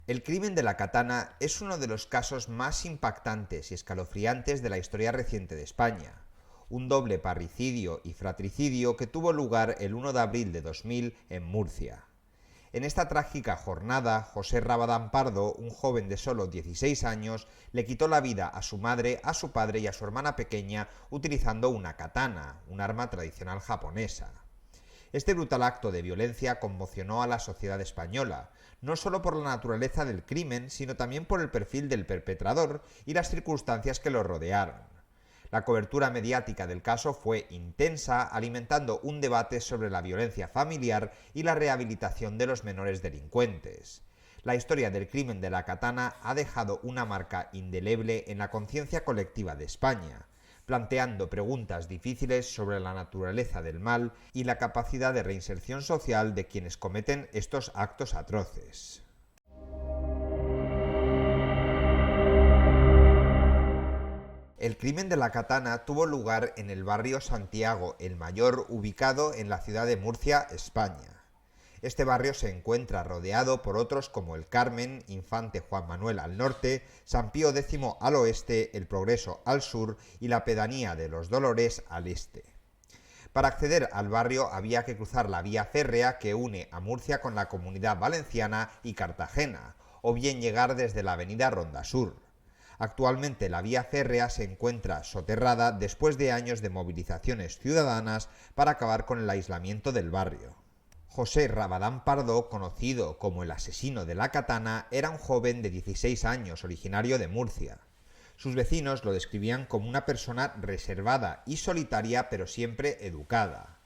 El crimen de la katana es uno de los casos más impactantes y escalofriantes de la historia reciente de España. Un doble parricidio y fratricidio que tuvo lugar el 1 de abril de 2000 en Murcia. En esta trágica jornada, José Rabadán Pardo, un joven de solo 16 años, le quitó la vida a su madre, a su padre y a su hermana pequeña utilizando una katana, un arma tradicional japonesa. Este brutal acto de violencia conmocionó a la sociedad española, no solo por la naturaleza del crimen, sino también por el perfil del perpetrador y las circunstancias que lo rodearon. La cobertura mediática del caso fue intensa, alimentando un debate sobre la violencia familiar y la rehabilitación de los menores delincuentes. La historia del crimen de la katana ha dejado una marca indeleble en la conciencia colectiva de España, planteando preguntas difíciles sobre la naturaleza del mal y la capacidad de reinserción social de quienes cometen estos actos atroces. El crimen de la katana tuvo lugar en el barrio Santiago el Mayor, ubicado en la ciudad de Murcia, España. Este barrio se encuentra rodeado por otros como el Carmen, Infante Juan Manuel al norte, San Pío X al oeste, el Progreso al sur y la pedanía de Los Dolores al este. Para acceder al barrio había que cruzar la vía férrea que une a Murcia con la Comunidad Valenciana y Cartagena, o bien llegar desde la avenida Ronda Sur. Actualmente la vía férrea se encuentra soterrada después de años de movilizaciones ciudadanas para acabar con el aislamiento del barrio. José Rabadán Pardo, conocido como el asesino de la katana, era un joven de 16 años, originario de Murcia. Sus vecinos lo describían como una persona reservada y solitaria, pero siempre educada.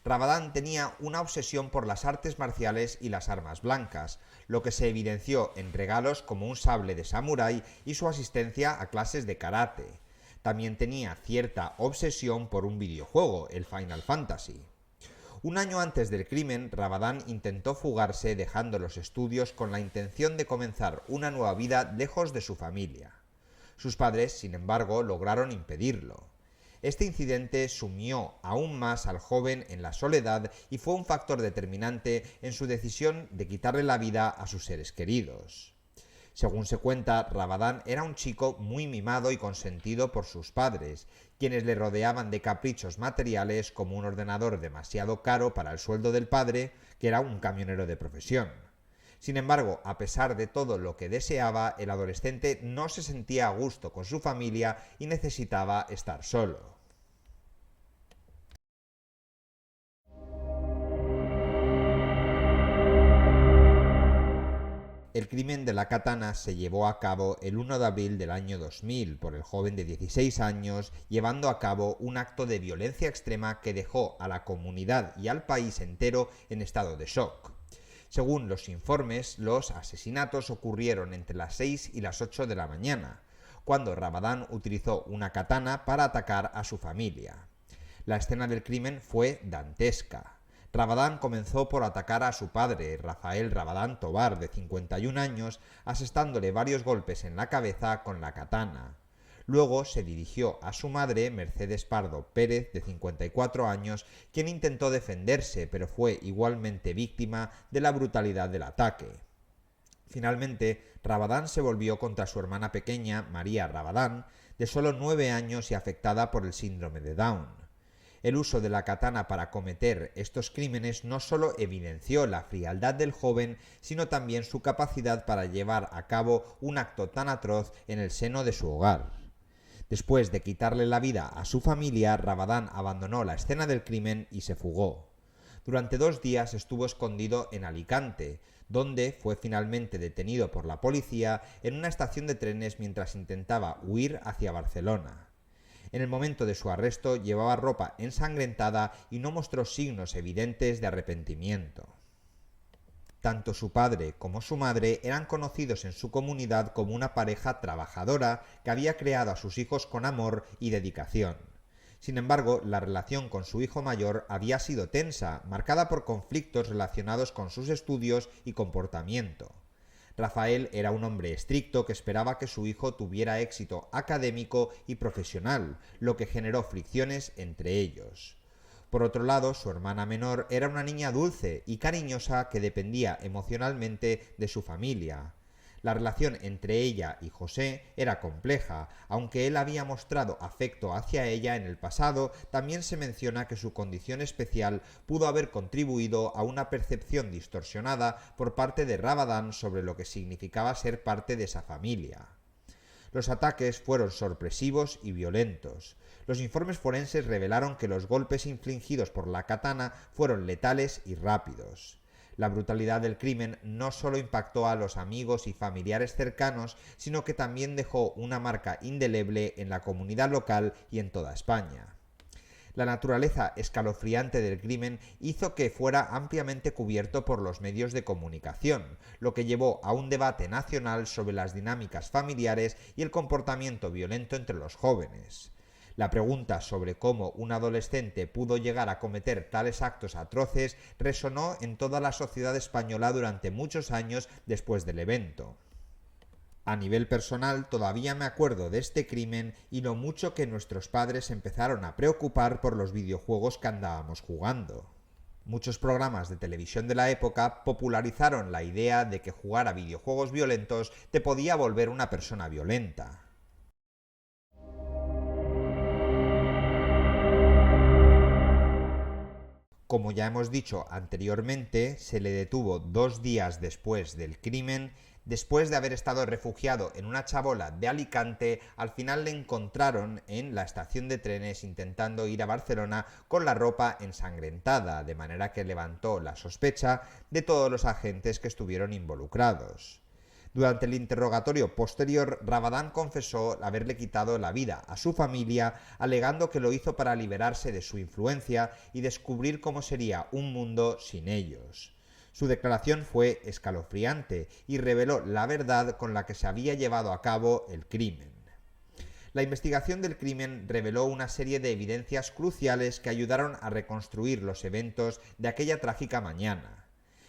Rabadán tenía una obsesión por las artes marciales y las armas blancas, lo que se evidenció en regalos como un sable de samurái y su asistencia a clases de karate. También tenía cierta obsesión por un videojuego, el Final Fantasy. Un año antes del crimen, Rabadán intentó fugarse dejando los estudios con la intención de comenzar una nueva vida lejos de su familia. Sus padres, sin embargo, lograron impedirlo. Este incidente sumió aún más al joven en la soledad y fue un factor determinante en su decisión de quitarle la vida a sus seres queridos. Según se cuenta, Rabadán era un chico muy mimado y consentido por sus padres, quienes le rodeaban de caprichos materiales como un ordenador demasiado caro para el sueldo del padre, que era un camionero de profesión. Sin embargo, a pesar de todo lo que deseaba, el adolescente no se sentía a gusto con su familia y necesitaba estar solo. El crimen de la katana se llevó a cabo el 1 de abril del año 2000 por el joven de 16 años, llevando a cabo un acto de violencia extrema que dejó a la comunidad y al país entero en estado de shock. Según los informes, los asesinatos ocurrieron entre las 6 y las 8 de la mañana, cuando Rabadán utilizó una katana para atacar a su familia. La escena del crimen fue dantesca. Rabadán comenzó por atacar a su padre, Rafael Rabadán Tobar, de 51 años, asestándole varios golpes en la cabeza con la katana. Luego se dirigió a su madre, Mercedes Pardo Pérez, de 54 años, quien intentó defenderse, pero fue igualmente víctima de la brutalidad del ataque. Finalmente, Rabadán se volvió contra su hermana pequeña, María Rabadán, de solo 9 años y afectada por el síndrome de Down. El uso de la katana para cometer estos crímenes no solo evidenció la frialdad del joven, sino también su capacidad para llevar a cabo un acto tan atroz en el seno de su hogar. Después de quitarle la vida a su familia, Rabadán abandonó la escena del crimen y se fugó. Durante 2 días estuvo escondido en Alicante, donde fue finalmente detenido por la policía en una estación de trenes mientras intentaba huir hacia Barcelona. En el momento de su arresto llevaba ropa ensangrentada y no mostró signos evidentes de arrepentimiento. Tanto su padre como su madre eran conocidos en su comunidad como una pareja trabajadora que había creado a sus hijos con amor y dedicación. Sin embargo, la relación con su hijo mayor había sido tensa, marcada por conflictos relacionados con sus estudios y comportamiento. Rafael era un hombre estricto que esperaba que su hijo tuviera éxito académico y profesional, lo que generó fricciones entre ellos. Por otro lado, su hermana menor era una niña dulce y cariñosa que dependía emocionalmente de su familia. La relación entre ella y José era compleja. Aunque él había mostrado afecto hacia ella en el pasado, también se menciona que su condición especial pudo haber contribuido a una percepción distorsionada por parte de Rabadán sobre lo que significaba ser parte de esa familia. Los ataques fueron sorpresivos y violentos. Los informes forenses revelaron que los golpes infligidos por la katana fueron letales y rápidos. La brutalidad del crimen no solo impactó a los amigos y familiares cercanos, sino que también dejó una marca indeleble en la comunidad local y en toda España. La naturaleza escalofriante del crimen hizo que fuera ampliamente cubierto por los medios de comunicación, lo que llevó a un debate nacional sobre las dinámicas familiares y el comportamiento violento entre los jóvenes. La pregunta sobre cómo un adolescente pudo llegar a cometer tales actos atroces resonó en toda la sociedad española durante muchos años después del evento. A nivel personal, todavía me acuerdo de este crimen y lo mucho que nuestros padres empezaron a preocupar por los videojuegos que andábamos jugando. Muchos programas de televisión de la época popularizaron la idea de que jugar a videojuegos violentos te podía volver una persona violenta. Como ya hemos dicho anteriormente, se le detuvo 2 días después del crimen. Después de haber estado refugiado en una chabola de Alicante, al final le encontraron en la estación de trenes intentando ir a Barcelona con la ropa ensangrentada, de manera que levantó la sospecha de todos los agentes que estuvieron involucrados. Durante el interrogatorio posterior, Rabadán confesó haberle quitado la vida a su familia, alegando que lo hizo para liberarse de su influencia y descubrir cómo sería un mundo sin ellos. Su declaración fue escalofriante y reveló la verdad con la que se había llevado a cabo el crimen. La investigación del crimen reveló una serie de evidencias cruciales que ayudaron a reconstruir los eventos de aquella trágica mañana.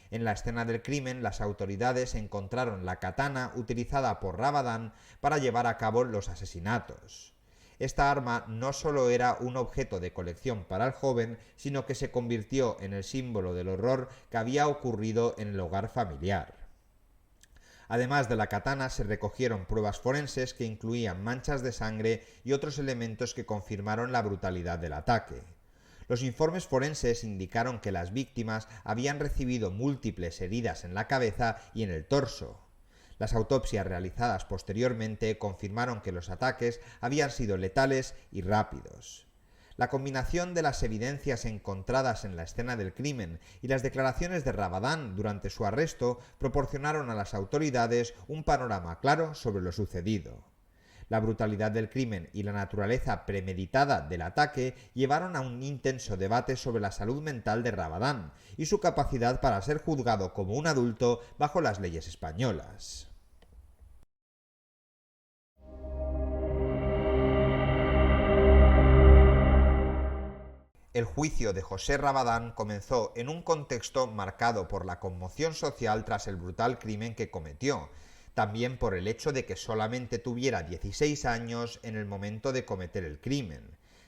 En la escena del crimen, las autoridades encontraron la katana utilizada por Rabadán para llevar a cabo los asesinatos. Esta arma no solo era un objeto de colección para el joven, sino que se convirtió en el símbolo del horror que había ocurrido en el hogar familiar. Además de la katana, se recogieron pruebas forenses que incluían manchas de sangre y otros elementos que confirmaron la brutalidad del ataque. Los informes forenses indicaron que las víctimas habían recibido múltiples heridas en la cabeza y en el torso. Las autopsias realizadas posteriormente confirmaron que los ataques habían sido letales y rápidos. La combinación de las evidencias encontradas en la escena del crimen y las declaraciones de Rabadán durante su arresto proporcionaron a las autoridades un panorama claro sobre lo sucedido. La brutalidad del crimen y la naturaleza premeditada del ataque llevaron a un intenso debate sobre la salud mental de Rabadán y su capacidad para ser juzgado como un adulto bajo las leyes españolas. El juicio de José Rabadán comenzó en un contexto marcado por la conmoción social tras el brutal crimen que cometió, también por el hecho de que solamente tuviera 16 años en el momento de cometer el crimen.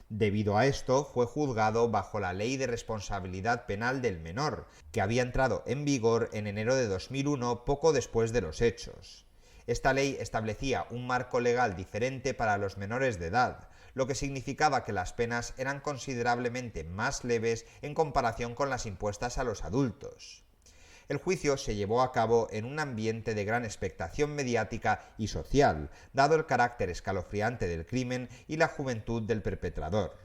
Debido a esto, fue juzgado bajo la Ley de Responsabilidad Penal del Menor, que había entrado en vigor en enero de 2001, poco después de los hechos. Esta ley establecía un marco legal diferente para los menores de edad, lo que significaba que las penas eran considerablemente más leves en comparación con las impuestas a los adultos. El juicio se llevó a cabo en un ambiente de gran expectación mediática y social, dado el carácter escalofriante del crimen y la juventud del perpetrador.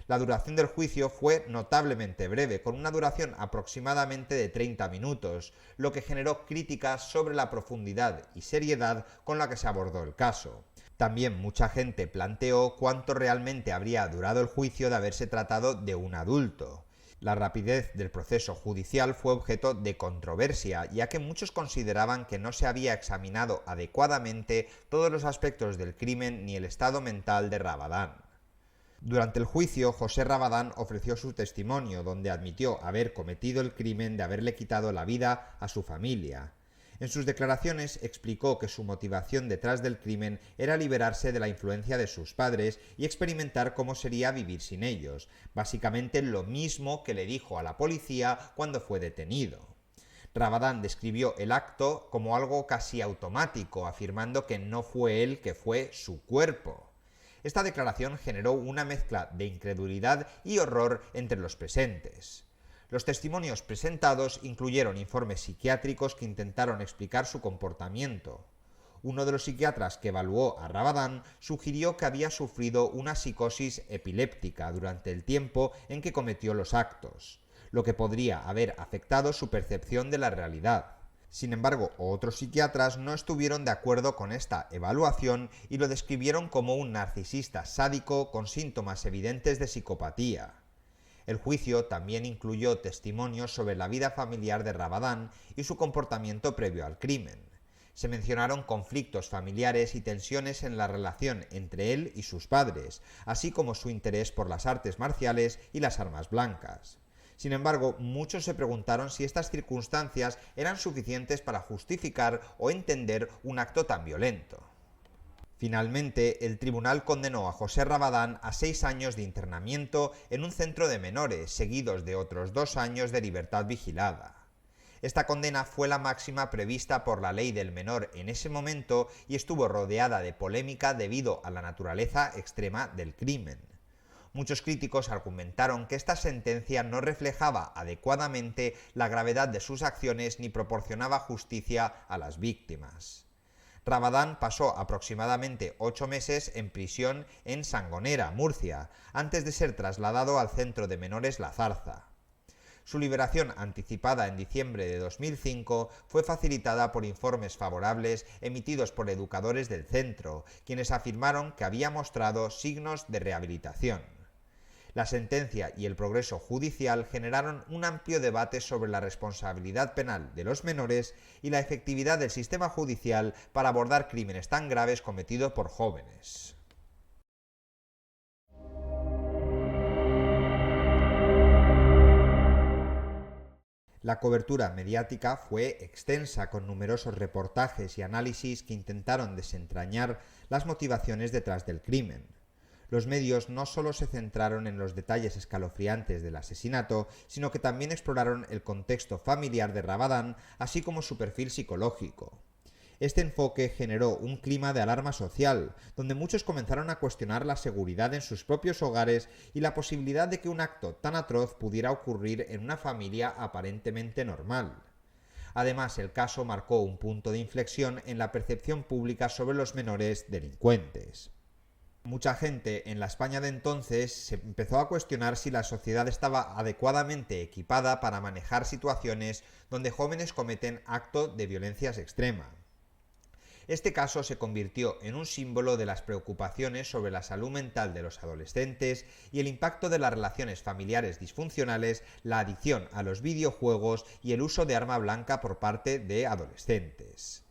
La duración del juicio fue notablemente breve, con una duración aproximadamente de 30 minutos, lo que generó críticas sobre la profundidad y seriedad con la que se abordó el caso. También mucha gente planteó cuánto realmente habría durado el juicio de haberse tratado de un adulto. La rapidez del proceso judicial fue objeto de controversia, ya que muchos consideraban que no se había examinado adecuadamente todos los aspectos del crimen ni el estado mental de Rabadán. Durante el juicio, José Rabadán ofreció su testimonio, donde admitió haber cometido el crimen de haberle quitado la vida a su familia. En sus declaraciones explicó que su motivación detrás del crimen era liberarse de la influencia de sus padres y experimentar cómo sería vivir sin ellos, básicamente lo mismo que le dijo a la policía cuando fue detenido. Rabadán describió el acto como algo casi automático, afirmando que no fue él, que fue su cuerpo. Esta declaración generó una mezcla de incredulidad y horror entre los presentes. Los testimonios presentados incluyeron informes psiquiátricos que intentaron explicar su comportamiento. Uno de los psiquiatras que evaluó a Rabadán sugirió que había sufrido una psicosis epiléptica durante el tiempo en que cometió los actos, lo que podría haber afectado su percepción de la realidad. Sin embargo, otros psiquiatras no estuvieron de acuerdo con esta evaluación y lo describieron como un narcisista sádico con síntomas evidentes de psicopatía. El juicio también incluyó testimonios sobre la vida familiar de Rabadán y su comportamiento previo al crimen. Se mencionaron conflictos familiares y tensiones en la relación entre él y sus padres, así como su interés por las artes marciales y las armas blancas. Sin embargo, muchos se preguntaron si estas circunstancias eran suficientes para justificar o entender un acto tan violento. Finalmente, el tribunal condenó a José Rabadán a 6 años de internamiento en un centro de menores, seguidos de otros 2 años de libertad vigilada. Esta condena fue la máxima prevista por la ley del menor en ese momento y estuvo rodeada de polémica debido a la naturaleza extrema del crimen. Muchos críticos argumentaron que esta sentencia no reflejaba adecuadamente la gravedad de sus acciones ni proporcionaba justicia a las víctimas. Rabadán pasó aproximadamente 8 meses en prisión en Sangonera, Murcia, antes de ser trasladado al centro de menores La Zarza. Su liberación anticipada en diciembre de 2005 fue facilitada por informes favorables emitidos por educadores del centro, quienes afirmaron que había mostrado signos de rehabilitación. La sentencia y el progreso judicial generaron un amplio debate sobre la responsabilidad penal de los menores y la efectividad del sistema judicial para abordar crímenes tan graves cometidos por jóvenes. La cobertura mediática fue extensa, con numerosos reportajes y análisis que intentaron desentrañar las motivaciones detrás del crimen. Los medios no solo se centraron en los detalles escalofriantes del asesinato, sino que también exploraron el contexto familiar de Rabadán, así como su perfil psicológico. Este enfoque generó un clima de alarma social, donde muchos comenzaron a cuestionar la seguridad en sus propios hogares y la posibilidad de que un acto tan atroz pudiera ocurrir en una familia aparentemente normal. Además, el caso marcó un punto de inflexión en la percepción pública sobre los menores delincuentes. Mucha gente en la España de entonces se empezó a cuestionar si la sociedad estaba adecuadamente equipada para manejar situaciones donde jóvenes cometen actos de violencia extrema. Este caso se convirtió en un símbolo de las preocupaciones sobre la salud mental de los adolescentes y el impacto de las relaciones familiares disfuncionales, la adicción a los videojuegos y el uso de arma blanca por parte de adolescentes.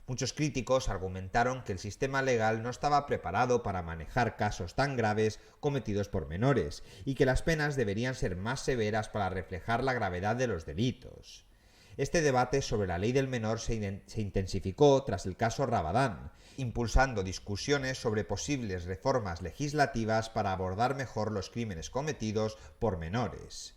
Muchos críticos argumentaron que el sistema legal no estaba preparado para manejar casos tan graves cometidos por menores y que las penas deberían ser más severas para reflejar la gravedad de los delitos. Este debate sobre la ley del menor se intensificó tras el caso Rabadán, impulsando discusiones sobre posibles reformas legislativas para abordar mejor los crímenes cometidos por menores.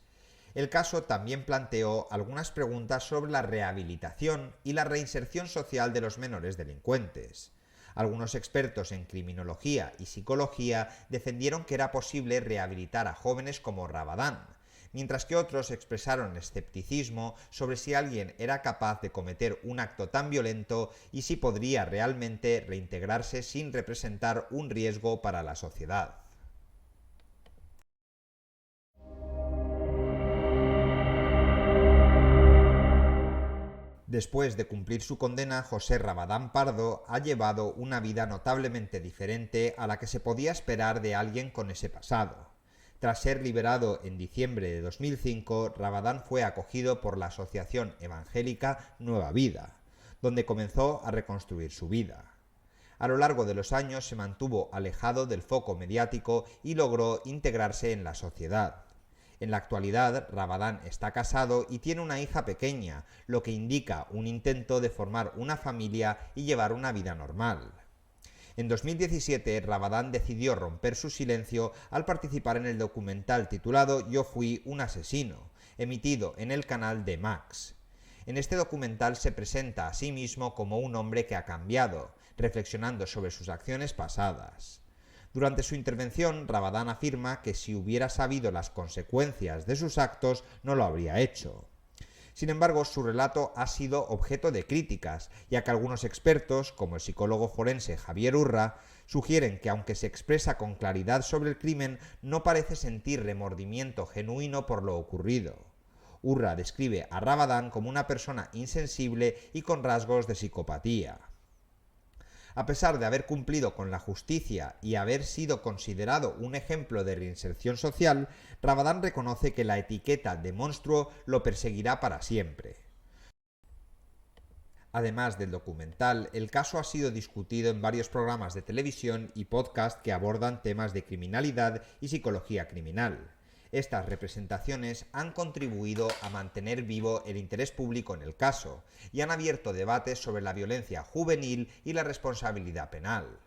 El caso también planteó algunas preguntas sobre la rehabilitación y la reinserción social de los menores delincuentes. Algunos expertos en criminología y psicología defendieron que era posible rehabilitar a jóvenes como Rabadán, mientras que otros expresaron escepticismo sobre si alguien era capaz de cometer un acto tan violento y si podría realmente reintegrarse sin representar un riesgo para la sociedad. Después de cumplir su condena, José Rabadán Pardo ha llevado una vida notablemente diferente a la que se podía esperar de alguien con ese pasado. Tras ser liberado en diciembre de 2005, Rabadán fue acogido por la asociación evangélica Nueva Vida, donde comenzó a reconstruir su vida. A lo largo de los años se mantuvo alejado del foco mediático y logró integrarse en la sociedad. En la actualidad, Rabadán está casado y tiene una hija pequeña, lo que indica un intento de formar una familia y llevar una vida normal. En 2017, Rabadán decidió romper su silencio al participar en el documental titulado Yo fui un asesino, emitido en el canal de Max. En este documental se presenta a sí mismo como un hombre que ha cambiado, reflexionando sobre sus acciones pasadas. Durante su intervención, Rabadán afirma que si hubiera sabido las consecuencias de sus actos, no lo habría hecho. Sin embargo, su relato ha sido objeto de críticas, ya que algunos expertos, como el psicólogo forense Javier Urra, sugieren que aunque se expresa con claridad sobre el crimen, no parece sentir remordimiento genuino por lo ocurrido. Urra describe a Rabadán como una persona insensible y con rasgos de psicopatía. A pesar de haber cumplido con la justicia y haber sido considerado un ejemplo de reinserción social, Rabadán reconoce que la etiqueta de monstruo lo perseguirá para siempre. Además del documental, el caso ha sido discutido en varios programas de televisión y podcast que abordan temas de criminalidad y psicología criminal. Estas representaciones han contribuido a mantener vivo el interés público en el caso y han abierto debates sobre la violencia juvenil y la responsabilidad penal.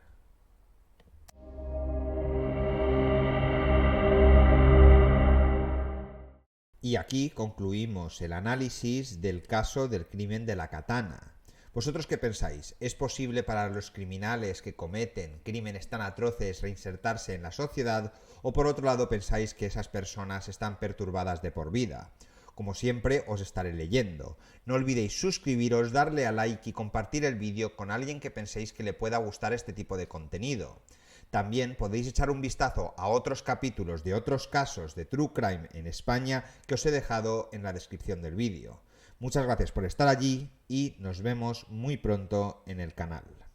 Y aquí concluimos el análisis del caso del crimen de la katana. ¿Vosotros qué pensáis? ¿Es posible para los criminales que cometen crímenes tan atroces reinsertarse en la sociedad? ¿O por otro lado pensáis que esas personas están perturbadas de por vida? Como siempre, os estaré leyendo. No olvidéis suscribiros, darle a like y compartir el vídeo con alguien que penséis que le pueda gustar este tipo de contenido. También podéis echar un vistazo a otros capítulos de otros casos de True Crime en España que os he dejado en la descripción del vídeo. Muchas gracias por estar allí y nos vemos muy pronto en el canal.